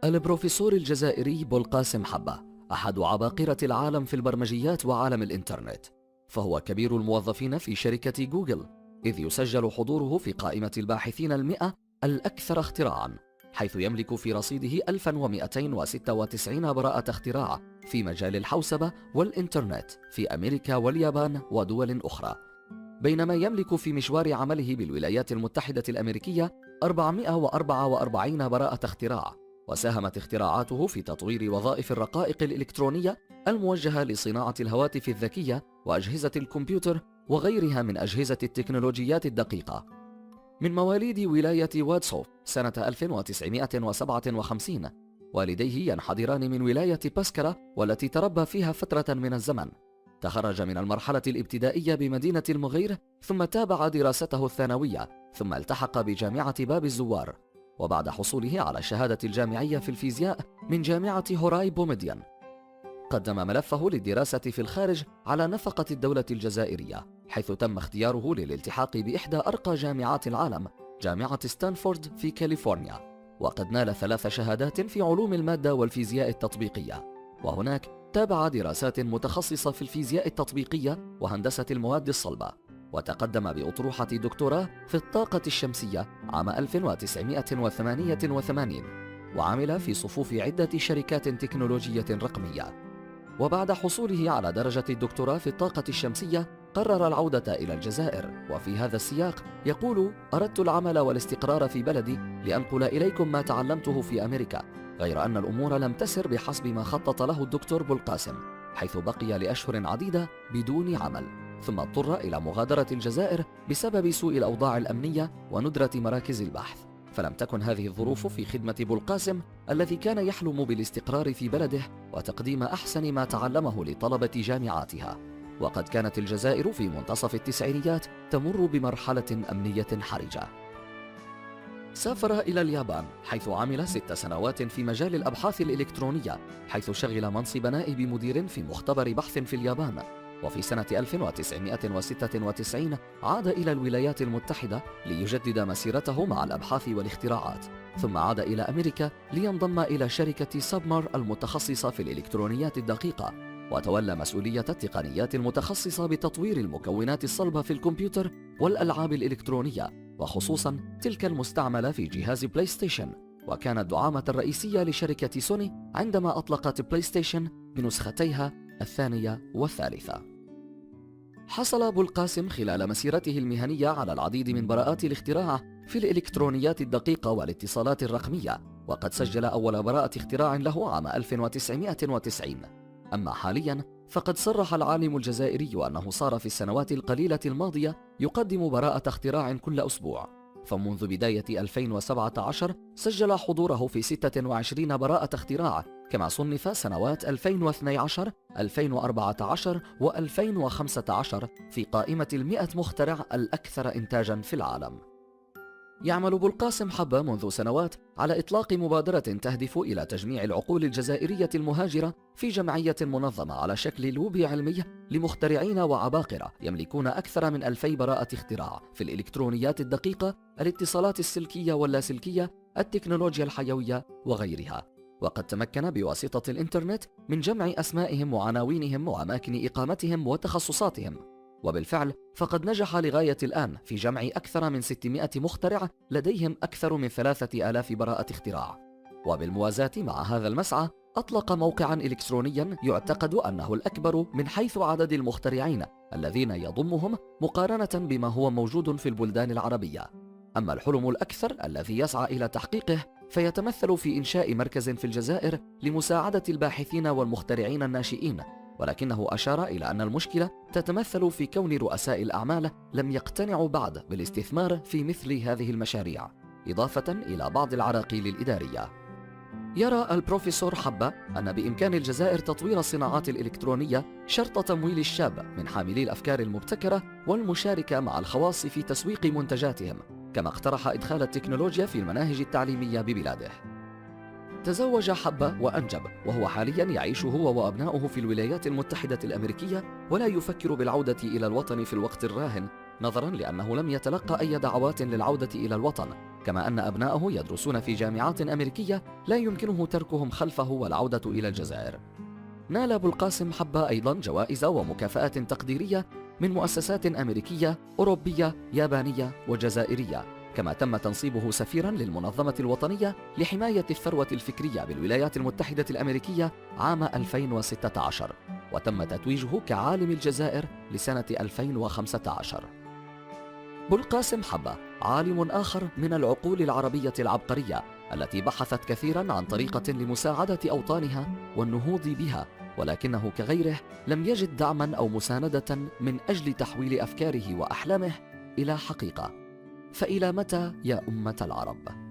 البروفيسور الجزائري بولقاسم حبة أحد عباقرة العالم في البرمجيات وعالم الإنترنت، فهو كبير الموظفين في شركة جوجل، إذ يسجل حضوره في قائمة الباحثين 100 الأكثر اختراعاً، حيث يملك في رصيده 1296 براءة اختراع في مجال الحوسبة والإنترنت في أمريكا واليابان ودول أخرى، بينما يملك في مشوار عمله بالولايات المتحدة الأمريكية 444 براءة اختراع. وساهمت اختراعاته في تطوير وظائف الرقائق الإلكترونية الموجهة لصناعة الهواتف الذكية وأجهزة الكمبيوتر وغيرها من أجهزة التكنولوجيات الدقيقة. من مواليد ولاية واتسوف سنة 1957، والديه ينحدران من ولاية باسكرا والتي تربى فيها فترة من الزمن. تخرج من المرحلة الابتدائية بمدينة المغير، ثم تابع دراسته الثانوية، ثم التحق بجامعة باب الزوار، وبعد حصوله على الشهادة الجامعية في الفيزياء من جامعة هوراي بوميديان قدم ملفه للدراسة في الخارج على نفقة الدولة الجزائرية، حيث تم اختياره للالتحاق بإحدى أرقى جامعات العالم، جامعة ستانفورد في كاليفورنيا، وقد نال 3 شهادات في علوم المادة والفيزياء التطبيقية، وهناك تابع دراسات متخصصة في الفيزياء التطبيقية وهندسة المواد الصلبة، وتقدم بأطروحة دكتوراه في الطاقة الشمسية عام 1988، وعمل في صفوف عدة شركات تكنولوجية رقمية. وبعد حصوله على درجة الدكتوراه في الطاقة الشمسية قرر العودة إلى الجزائر، وفي هذا السياق يقول: أردت العمل والاستقرار في بلدي لأنقل إليكم ما تعلمته في أمريكا، غير أن الأمور لم تسر بحسب ما خطط له الدكتور بولقاسم، حيث بقي لأشهر عديدة بدون عمل، ثم اضطر إلى مغادرة الجزائر بسبب سوء الأوضاع الأمنية وندرة مراكز البحث. فلم تكن هذه الظروف في خدمة بولقاسم الذي كان يحلم بالاستقرار في بلده وتقديم أحسن ما تعلمه لطلبة جامعاتها. وقد كانت الجزائر في منتصف التسعينيات تمر بمرحلة أمنية حرجة. سافر إلى اليابان، حيث عمل 6 سنوات في مجال الأبحاث الإلكترونية، حيث شغل منصب نائب مدير في مختبر بحث في اليابان. وفي سنة 1996 عاد إلى الولايات المتحدة ليجدد مسيرته مع الأبحاث والاختراعات، ثم عاد إلى أمريكا لينضم إلى شركة سابمار المتخصصة في الإلكترونيات الدقيقة، وتولى مسؤولية التقنيات المتخصصة بتطوير المكونات الصلبة في الكمبيوتر والألعاب الإلكترونية، وخصوصا تلك المستعملة في جهاز بلاي ستيشن، وكان الدعامة الرئيسية لشركة سوني عندما أطلقت بلاي ستيشن بنسختيها الثانية والثالثة. حصل بولقاسم خلال مسيرته المهنية على العديد من براءات الاختراع في الإلكترونيات الدقيقة والاتصالات الرقمية، وقد سجل أول براءة اختراع له عام 1990. أما حاليا فقد صرح العالم الجزائري أنه صار في السنوات القليلة الماضية يقدم براءة اختراع كل أسبوع، فمنذ بداية 2017 سجل حضوره في 26 براءة اختراع، كما صنف سنوات 2012 2014 و2015 في قائمة 100 مخترع الأكثر إنتاجا في العالم. يعمل بولقاسم حبة منذ سنوات على إطلاق مبادرة تهدف إلى تجميع العقول الجزائرية المهاجرة في جمعية منظمة على شكل لوبي علمي لمخترعين وعباقرة يملكون أكثر من 2000 براءة اختراع في الإلكترونيات الدقيقة، الاتصالات السلكية واللاسلكية، التكنولوجيا الحيوية وغيرها. وقد تمكن بواسطة الإنترنت من جمع أسمائهم وعناوينهم وأماكن إقامتهم وتخصصاتهم، وبالفعل فقد نجح لغاية الآن في جمع أكثر من 600 مخترع لديهم أكثر من 3000 براءة اختراع. وبالموازاة مع هذا المسعى أطلق موقعا إلكترونيا يعتقد أنه الأكبر من حيث عدد المخترعين الذين يضمهم مقارنة بما هو موجود في البلدان العربية. أما الحلم الأكثر الذي يسعى إلى تحقيقه فيتمثل في إنشاء مركز في الجزائر لمساعدة الباحثين والمخترعين الناشئين، ولكنه أشار إلى أن المشكلة تتمثل في كون رؤساء الأعمال لم يقتنعوا بعد بالاستثمار في مثل هذه المشاريع، إضافة إلى بعض العراقيل الإدارية. يرى البروفيسور حبة أن بإمكان الجزائر تطوير الصناعات الإلكترونية شرط تمويل الشاب من حاملي الأفكار المبتكرة والمشاركة مع الخواص في تسويق منتجاتهم، كما اقترح إدخال التكنولوجيا في المناهج التعليمية ببلاده. تزوج حبة وأنجب، وهو حاليا يعيش هو وأبناؤه في الولايات المتحدة الأمريكية، ولا يفكر بالعودة إلى الوطن في الوقت الراهن، نظرا لأنه لم يتلقى أي دعوات للعودة إلى الوطن، كما أن أبناءه يدرسون في جامعات أمريكية لا يمكنه تركهم خلفه والعودة إلى الجزائر. نال أبو القاسم حبة أيضا جوائز ومكافآت تقديرية من مؤسسات أمريكية، أوروبية، يابانية وجزائرية، كما تم تنصيبه سفيرا للمنظمة الوطنية لحماية الثروة الفكرية بالولايات المتحدة الأمريكية عام 2016، وتم تتويجه كعالم الجزائر لسنة 2015. أبو القاسم حبة عالم آخر من العقول العربية العبقرية التي بحثت كثيرا عن طريقة لمساعدة أوطانها والنهوض بها، ولكنه كغيره لم يجد دعما أو مساندة من أجل تحويل أفكاره وأحلامه إلى حقيقة. فإلى متى يا أمة العرب؟